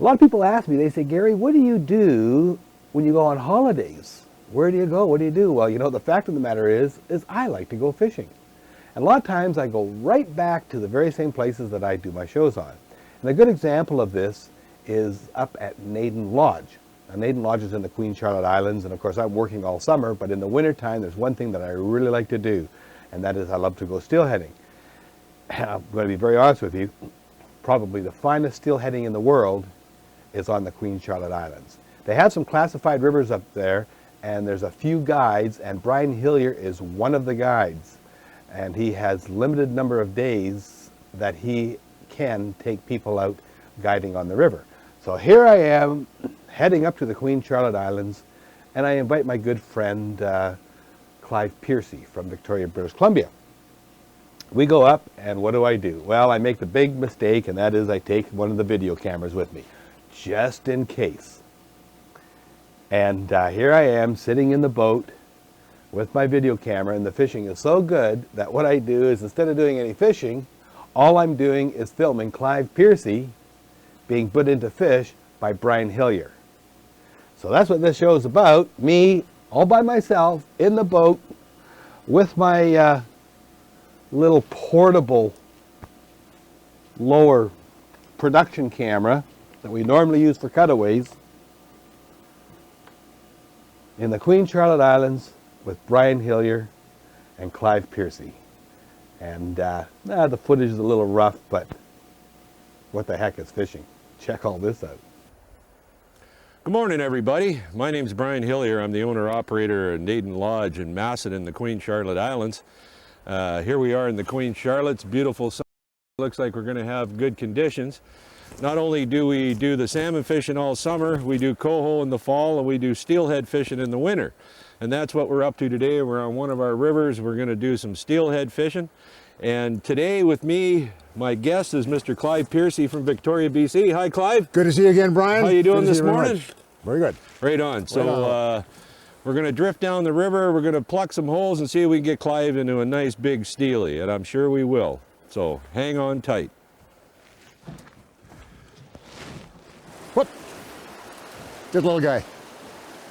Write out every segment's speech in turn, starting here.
A lot of people ask me, they say, Gary, what do you do when you go on holidays? Where do you go? What do you do? Well, you know, the fact of the matter is I like to go fishing. And a lot of times I go right back to the very same places that I do my shows on. And a good example of this is up at Naden Lodge. Now, Naden Lodge is in the Queen Charlotte Islands, and of course I'm working all summer, but in the wintertime there's one thing that I really like to do, and that is I love to go steelheading. I'm going to be very honest with you, probably the finest steelheading in the world is on the Queen Charlotte Islands. They have some classified rivers up there, and there's a few guides, and Brian Hillier is one of the guides. And he has limited number of days that he can take people out guiding on the river. So here I am, heading up to the Queen Charlotte Islands, and I invite my good friend Clive Piercy from Victoria, British Columbia. We go up, and what do? Well, I make the big mistake, and that is I take one of the video cameras with me, just in case. And here I am sitting in the boat with my video camera, and the fishing is so good that what I do is, instead of doing any fishing, all I'm doing is filming Clive Piercy being put into fish by Brian Hillier. So that's what this show is about, me all by myself in the boat with my little portable lower production camera that we normally use for cutaways in the Queen Charlotte Islands with Brian Hillier and Clive Piercy. And the footage is a little rough, but what the heck is fishing? Check all this out. Good morning, everybody. My name's Brian Hillier. I'm the owner-operator of Naden Lodge in Macedon, the Queen Charlotte Islands. Here we are in the Queen Charlotte. It's beautiful. Looks like we're going to have good conditions. Not only do we do the salmon fishing all summer, we do coho in the fall, and we do steelhead fishing in the winter. And that's what we're up to today. We're on one of our rivers. We're going to do some steelhead fishing. And today with me, my guest is Mr. Clive Piercy from Victoria, BC. Hi, Clive. Good to see you again, Brian. How you doing this morning? Very good. Right on. So we're going to drift down the river. We're going to pluck some holes and see if we can get Clive into a nice big steely. And I'm sure we will. So hang on tight. Whoop. Good little guy.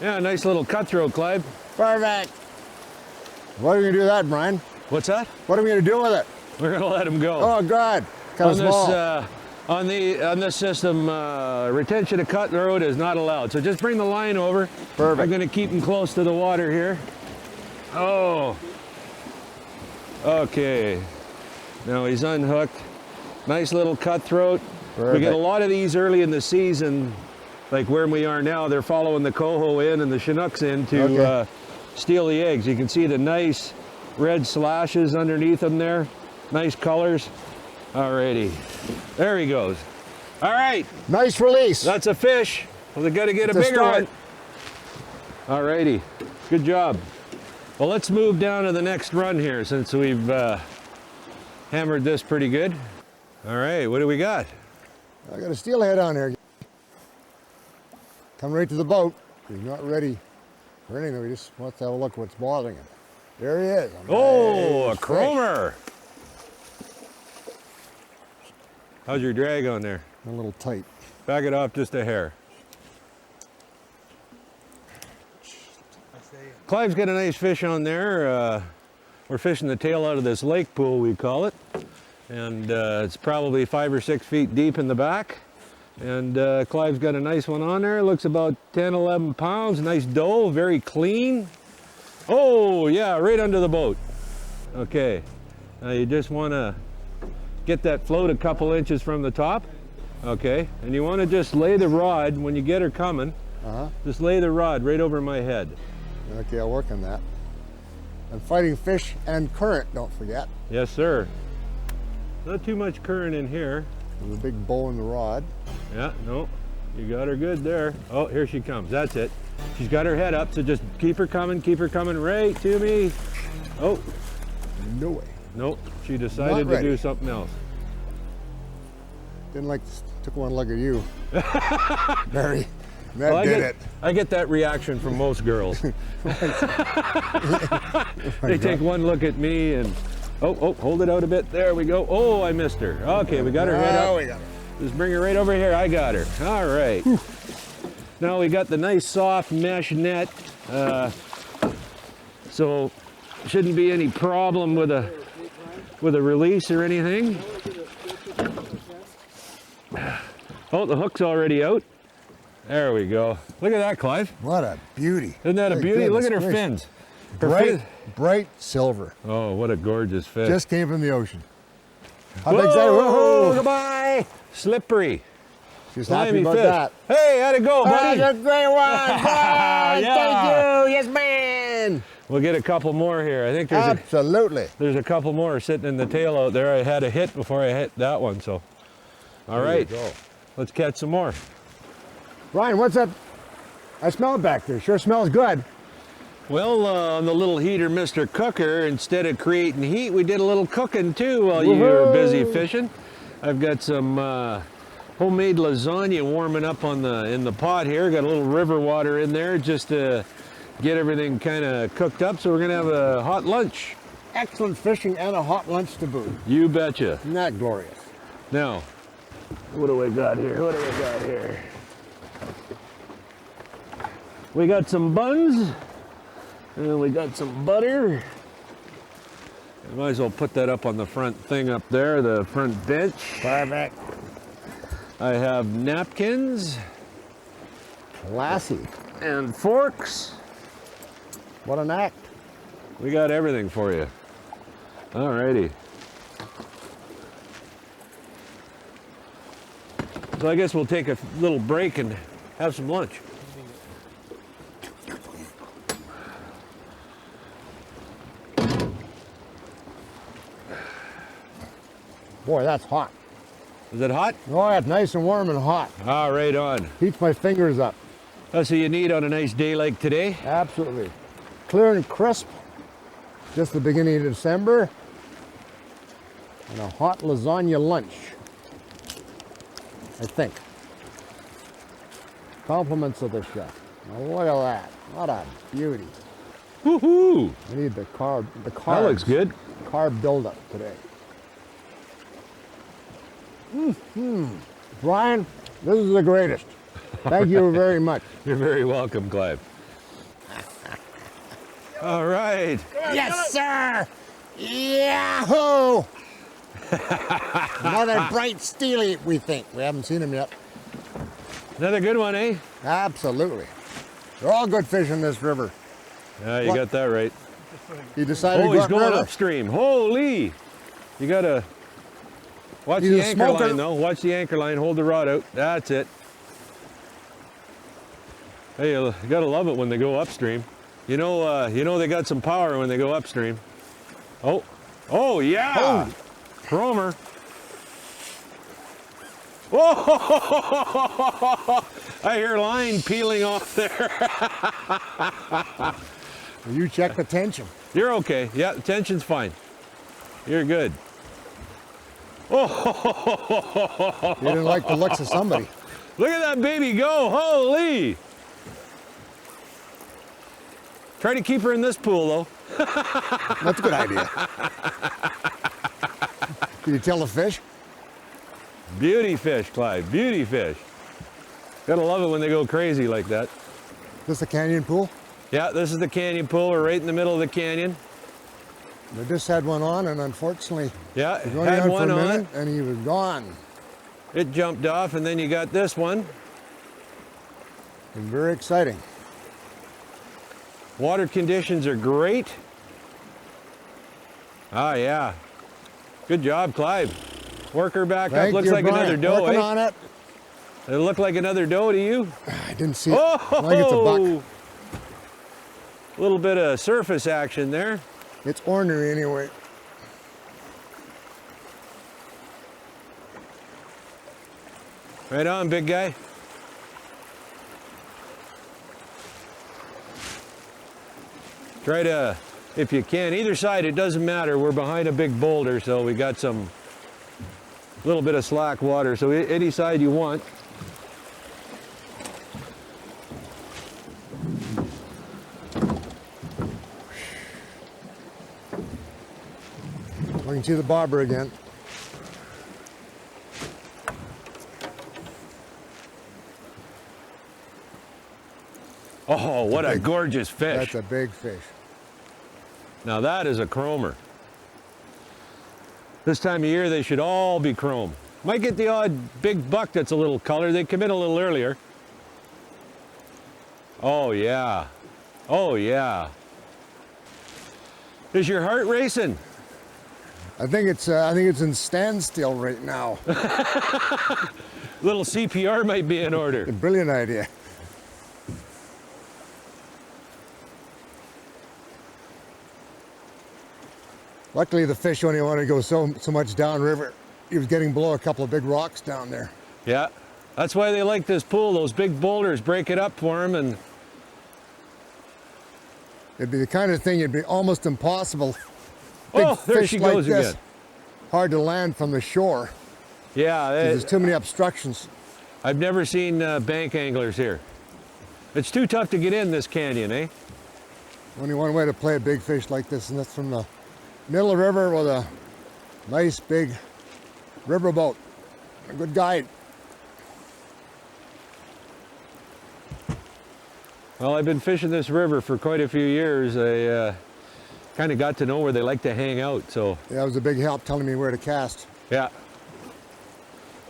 Yeah, nice little cutthroat, Clive. Perfect. What are we going to do with that, Brian? What's that? What are we going to do with it? We're going to let him go. Oh, God. Kind of small. On this system, retention of cutthroat is not allowed. So just bring the line over. Perfect. I'm going to keep him close to the water here. Oh. Okay. Now he's unhooked. Nice little cutthroat. Perfect. We get a lot of these early in the season, like where we are now. They're following the coho in and the Chinooks in to steal the eggs. You can see the nice red slashes underneath them there. Nice colors. Alrighty. There he goes. All right. Nice release. That's a fish. Well, they got to get a bigger one. Alrighty. Good job. Well, let's move down to the next run here since we've hammered this pretty good. All right. What do we got? I got a steelhead on there. Come right to the boat. He's not ready for anything. We just want to have a look at what's bothering him. There he is. Oh, a chromer. How's your drag on there? A little tight. Back it off just a hair. Clive's got a nice fish on there. We're fishing the tail out of this lake pool, we call it. And it's probably 5 or 6 feet deep in the back. And Clive's got a nice one on there. Looks about 10, 11 pounds. Nice doe, very clean. Oh, yeah, right under the boat. Okay. Now you just want to get that float a couple inches from the top. Okay. And you want to just lay the rod when you get her coming. Just lay the rod right over my head. Okay, I'll work on that. And fighting fish and current, don't forget. Yes, sir. Not too much current in here. There's a big bow in the rod. Yeah, no, you got her good there. Oh, here she comes. That's it. She's got her head up, so just keep her coming right to me. Oh. No way. Nope, she decided to do something else. Didn't like, took one look at you. Mary. Well, I get that reaction from most girls. They take one look at me and, oh, hold it out a bit. There we go. Oh, I missed her. Okay, we got her head up. We got her. Just bring her right over here. I got her. All right. Now we got the nice soft mesh net. So shouldn't be any problem with a release or anything. Oh, the hook's already out. There we go. Look at that, Clive. What a beauty. Isn't that a beauty? Look at her fins. Bright silver. Oh, what a gorgeous fish. Just came from the ocean. How Whoa, big's that? Whoa! Goodbye. Slippery. She's happy Slimy about fish. that. Hey, how'd it go, buddy? That's a great one. Yeah. Thank you. Yes, man. We'll get a couple more here. I think Absolutely. there's a couple more sitting in the tail out there. I had a hit before I hit that one, so. All right, let's catch some more. Brian, what's that? I smell it back there. Sure smells good. Well, on the little heater, Mr. Cooker, instead of creating heat, we did a little cooking too while you were busy fishing. I've got some homemade lasagna warming up in the pot here. Got a little river water in there just to get everything kind of cooked up. So we're gonna have a hot lunch. Excellent fishing and a hot lunch to boot. You betcha. Isn't that glorious? Now, what do we got here? What do we got here? We got some buns, and we got some butter. I might as well put that up on the front thing up there, the front bench. Perfect. I have napkins. Classy. And forks. What an act. We got everything for you. Alrighty. So I guess we'll take a little break and have some lunch. Boy, that's hot. Is it hot? Oh, it's nice and warm and hot. Ah, right on. Heats my fingers up. That's what you need on a nice day like today. Absolutely. Clear and crisp. Just the beginning of December. And a hot lasagna lunch. I think. Compliments of the chef. Now look at that. What a beauty. Woohoo! I need the carb. That looks good. Carb buildup today. Brian, this is the greatest. Thank you very much. You're very welcome, Clive. All right. Yes, sir. Yahoo! Another bright steely, we think. We haven't seen him yet. Another good one, eh? Absolutely. They're all good fish in this river. Yeah, you got that right. He decided Oh, to go he's going river. upstream. Holy! You gotta watch He's the a anchor smoker. line, though. Watch the anchor line. Hold the rod out. That's it. Hey, you gotta love it when they go upstream. You know they got some power when they go upstream. Oh yeah! Cromer. Oh! I hear line peeling off there. You check the tension. You're okay. Yeah, the tension's fine. You're good. Oh! You didn't like the looks of somebody. Look at that baby go. Holy! Try to keep her in this pool, though. That's a good idea. Can you tell the fish? Beauty fish, Clive. Beauty fish. Gotta love it when they go crazy like that. This a canyon pool? Yeah, this is the canyon pool. We're right in the middle of the canyon. I just had one on, and unfortunately, Yeah, he was only had on one for a on minute, it. and he was gone. It jumped off, and then you got this one. And very exciting. Water conditions are great. Ah, yeah. Good job, Clive. Work her back Thank up. Looks you, like Brian. another doe, Working eh? on it. It looked like another doe to you? I didn't see it. Oh! I think it's a buck. A little bit of surface action there. It's ornery anyway. Right on, big guy. Try to, if you can, either side, it doesn't matter. We're behind a big boulder, so we got some little bit of slack water. So any side you want. We can see the bobber again. Oh, what a gorgeous fish. That's a big fish. Now that is a chromer. This time of year they should all be chrome. Might get the odd big buck that's a little color. They come in a little earlier. Oh yeah. Oh yeah. Is your heart racing? I think it's in standstill right now. Little CPR might be in order. A brilliant idea. Luckily, the fish only wanted to go so much downriver. He was getting below a couple of big rocks down there. Yeah, that's why they like this pool. Those big boulders break it up for them, and It'd be the kind of thing it'd be almost impossible. oh, Big there fish she like goes this, again. hard to land from the shore. Yeah, There's too many obstructions. I've never seen bank anglers here. It's too tough to get in this canyon, eh? Only one way to play a big fish like this, and that's from the middle of the river with a nice big riverboat. A good guide. Well, I've been fishing this river for quite a few years. I kind of got to know where they like to hang out, so Yeah, it was a big help telling me where to cast. yeah.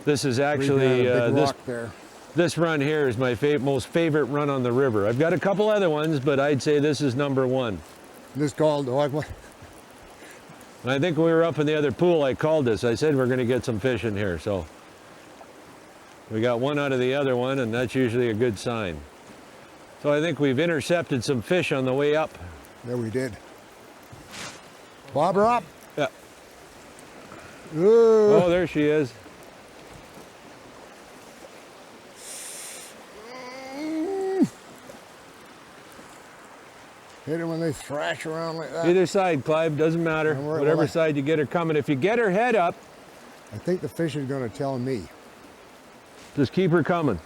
This is actually, a big rock there. this run here is my most favorite run on the river. I've got a couple other ones, but I'd say this is number one. This called, And I think when we were up in the other pool, I called this. I said we're going to get some fish in here, so we got one out of the other one, and that's usually a good sign. So I think we've intercepted some fish on the way up. there we did. Bob her up. Yeah. Ooh. Oh, there she is. Hit her when they thrash around like that. Either side, Clive, doesn't matter. Don't worry, Whatever well, side you get her coming. If you get her head up, I think the fish is going to tell me. just keep her coming.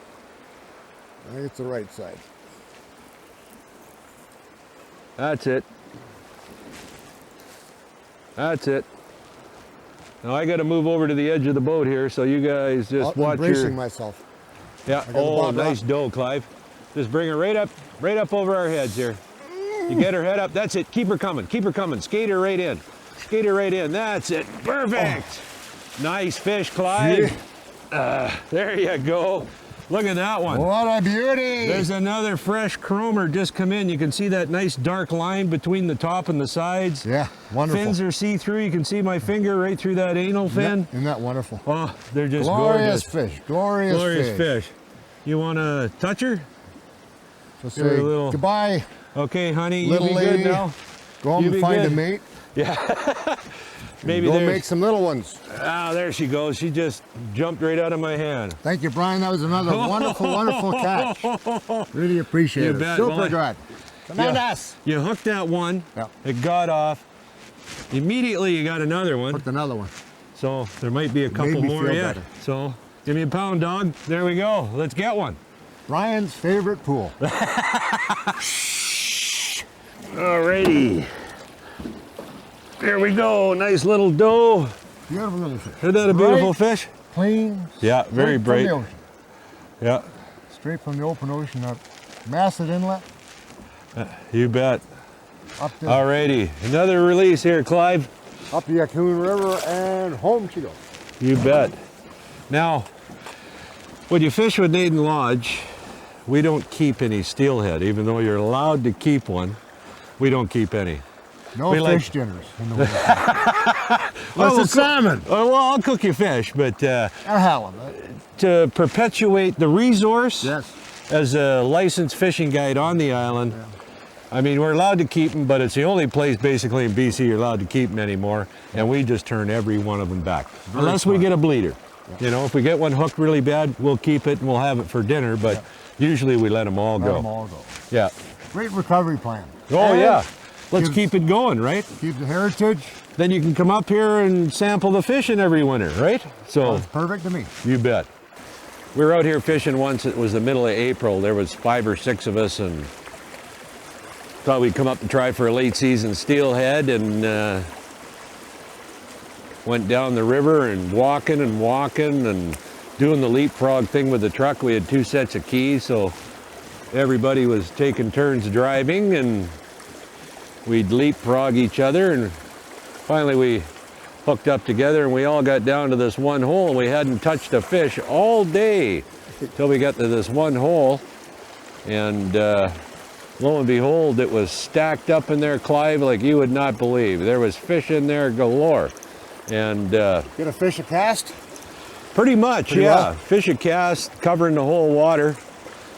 I think it's the right side. That's it. That's it. Now I got to move over to the edge of the boat here, so you guys just I'm watch bracing your... myself. Yeah. got the Oh, bob nice up. doe, Clive. Just bring her right up over our heads here. You get her head up. That's it. Keep her coming. Keep her coming. Skate her right in. Skate her right in. That's it. Perfect. Oh. Nice fish, Clive. There you go. Look at that one. What a beauty! There's another fresh chromer just come in. You can see that nice dark line between the top and the sides. Yeah, wonderful. Fins are see-through. You can see my finger right through that anal fin. Yeah, isn't that wonderful? Oh, they're just Glorious gorgeous. fish. Glorious fish. You want to touch her? Just Give her say a little- goodbye, Okay, honey, you little be lady. good now. Go home You and be find good. a mate. Yeah. Maybe Go there's... make some little ones. Ah, there she goes. She just jumped right out of my hand. Thank you, Brian. That was another wonderful, wonderful catch. Really appreciate You it. bet. Super Well, good. Tremendous. You hooked that one. Yeah. It got off. Immediately you got another one. Hooked another one. So there might be a couple me more feel yet. better. So give me a pound, dog. There we go. Let's get one. Brian's favorite pool. Alrighty. There we go. Nice little doe. Beautiful little fish. Isn't that a beautiful Bright, fish? Clean. Yeah, very straight bright. From the ocean. Yeah, Straight from the open ocean up Massett Inlet. you bet. Up the, Alrighty. Another release here, Clive. up the Yakoun River and home she goes. You bet. Now, when you fish with Naden Lodge, we don't keep any steelhead, even though you're allowed to keep one. We don't keep any. No We like- fish dinners. In the winter. What's the salmon? Oh, well, I'll cook you fish, but Or halibut. to perpetuate the resource Yes. as a licensed fishing guide on the island, I mean, we're allowed to keep them, but it's the only place basically in BC you're allowed to keep them anymore, and we just turn every one of them back. Unless we smart. get a bleeder. You know, if we get one hooked really bad, we'll keep it and we'll have it for dinner, but usually we let them all Let go. them all go. Yeah. Great recovery plan. Oh, And yeah. Let's gives- keep it going, right? Keep the heritage. Then you can come up here and sample the fishing every winter, right? So, Sounds perfect to me. you bet. We were out here fishing once. It was the middle of April. There was 5 or 6 of us, and thought we'd come up and try for a late season steelhead, and went down the river and walking and doing the leapfrog thing with the truck. We had 2 sets of keys, so everybody was taking turns driving, and we'd leapfrog each other, and finally we hooked up together and we all got down to this one hole, and we hadn't touched a fish all day till we got to this one hole, and lo and behold, it was stacked up in there, Clive, like you would not believe. There was fish in there galore. And Get a fish a cast? pretty much, Pretty yeah. well. Fish a cast covering the whole water,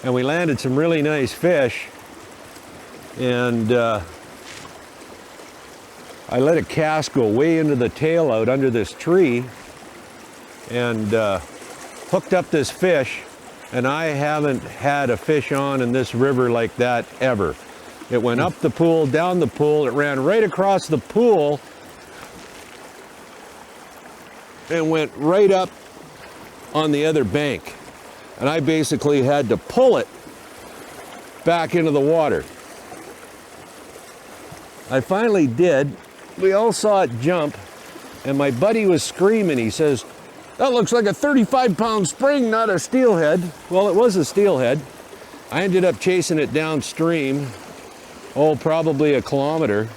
and we landed some really nice fish. And I let a cast go way into the tail out under this tree, and hooked up this fish, and I haven't had a fish on in this river like that ever. It went up the pool, down the pool, it ran right across the pool, and went right up on the other bank. And I basically had to pull it back into the water. I finally did. We all saw it jump, and my buddy was screaming. He says, "That looks like a 35-pound spring, not a steelhead." Well, it was a steelhead. I ended up chasing it downstream, probably a kilometer,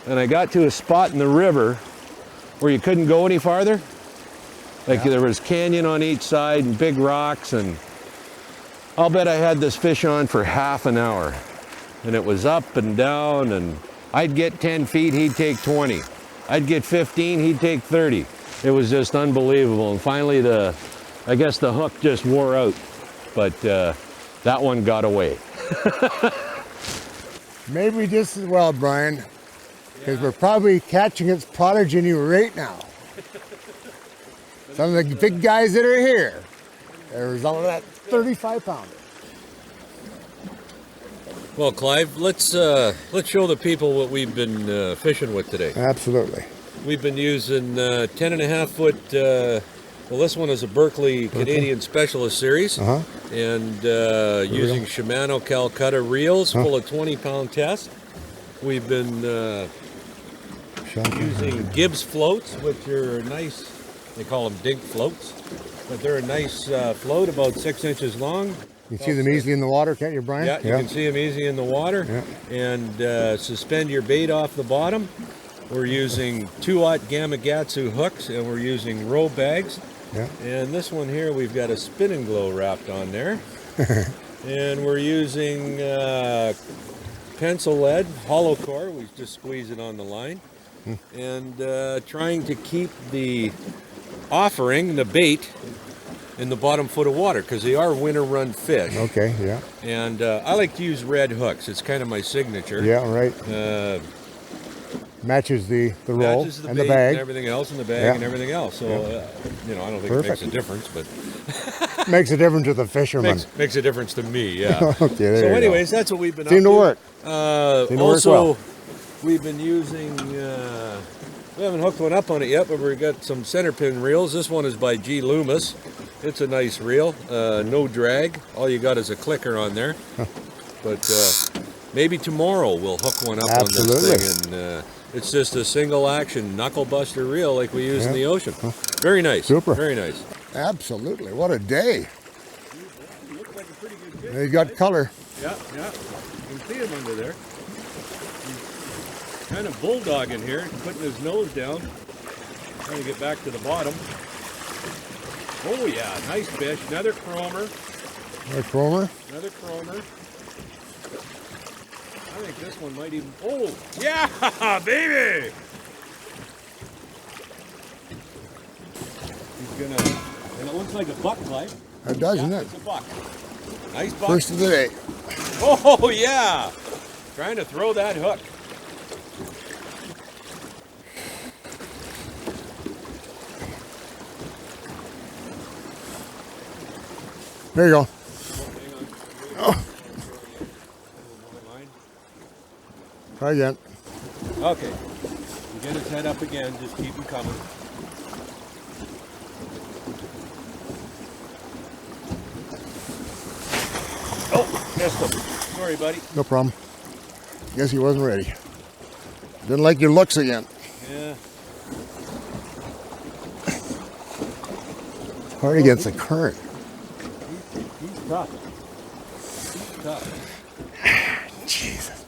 and I got to a spot in the river where you couldn't go any farther. Like there was canyon on each side and big rocks, and I'll bet I had this fish on for half an hour. And it was up and down, and I'd get 10 feet, he'd take 20. I'd get 15, he'd take 30. It was just unbelievable. And finally I guess the hook just wore out, but that one got away. Maybe just as well, Brian, because we're probably catching its progeny right now. Some of the big guys that are here, the result of that 35-pounder. Well, Clive, let's show the people what we've been fishing with today. Absolutely. We've been using 10.5 foot, well, this one is a Berkeley Canadian Specialist Series, and using Shimano Calcutta reels full of 20-pound test. We've been using Gibbs floats, which are nice, they call them dink floats, but they're a nice float, about 6 inches long. You can see them easily in the water, can't you, Brian? Yeah, you can see them easy in the water. Yeah. And suspend your bait off the bottom. We're using 2/0 Gamakatsu hooks, and we're using row bags. Yeah. And this one here, we've got a spin and glow wrapped on there. And we're using pencil lead, hollow core. We just squeeze it on the line. And trying to keep the offering, the bait, in the bottom foot of water, because they are winter run fish. Okay, yeah. And I like to use red hooks. It's kind of my signature. Yeah, right. Matches the roll Matches and the bait bag. and everything else, and the bag Yeah. and everything else. So, you know, I don't think it makes a difference, but Makes a difference with the fisherman. makes a difference to me, yeah. Okay, there So you anyways, that's what we've been Seemed up to work. Seemed to work Also, well. we've been using, we haven't hooked one up on it yet, but we've got some center pin reels. This one is by G. Loomis. It's a nice reel, no drag. All you got is a clicker on there. But maybe tomorrow we'll hook one up Absolutely. on this thing. And it's just a single action knuckle buster reel like we use in the ocean. Very nice. Super. Very nice. Absolutely. What a day. Looks like a pretty good fish. They got color. Yeah, yeah. You can see him under there. He's kind of bulldogging here, putting his nose down, trying to get back to the bottom. Oh yeah, nice fish. Another chromer. Another chromer. Another chromer. I think this one might even. Oh yeah, baby! He's gonna. And it looks like a buck, Clive. It does, Yeah, isn't it? it's a buck. Nice buck. First of the day. Oh yeah! Trying to throw that hook. There you go. Hang on. Oh. Try again. Okay. You get his head up again, just keep him coming. Oh, missed him. Sorry, buddy. No problem. Guess he wasn't ready. Didn't like your looks again. Yeah. Hard against the current. He's tough. Tough. Jesus.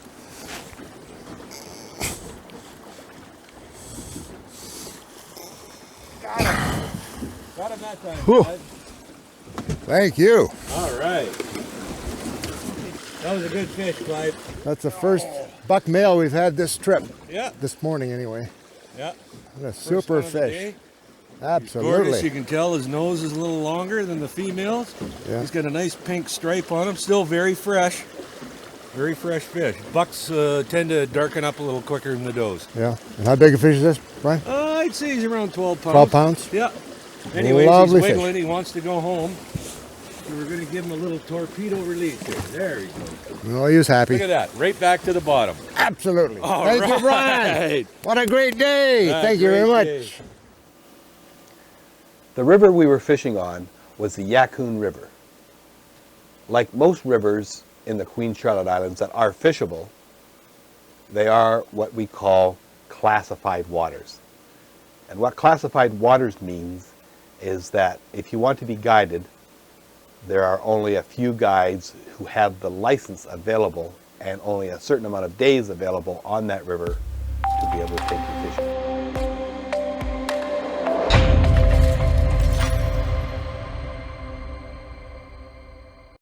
Got him that time, Whew. bud. Thank you. All right. That was a good fish, Clive. That's the first buck male we've had this trip. Yeah. This morning, anyway. Yeah. What a First super one of the fish. day. Absolutely. Gorgeous. You can tell his nose is a little longer than the females. Yeah. He's got a nice pink stripe on him. Still very fresh. Very fresh fish. Bucks tend to darken up a little quicker than the does. Yeah. And how big a fish is this, Brian? I'd say he's around 12 pounds. 12 pounds? Yeah. Anyways, Lovely he's fish. wiggling. He wants to go home. So we're going to give him a little torpedo release here. There he goes. Oh, he was happy. Look at that. Right back to the bottom. Absolutely. All Thank you, right. Brian. What a great day. Thank you very Great much. day. The river we were fishing on was the Yakoun River. Like most rivers in the Queen Charlotte Islands that are fishable, they are what we call classified waters. And what classified waters means is that if you want to be guided, there are only a few guides who have the license available and only a certain amount of days available on that river to be able to take you fishing.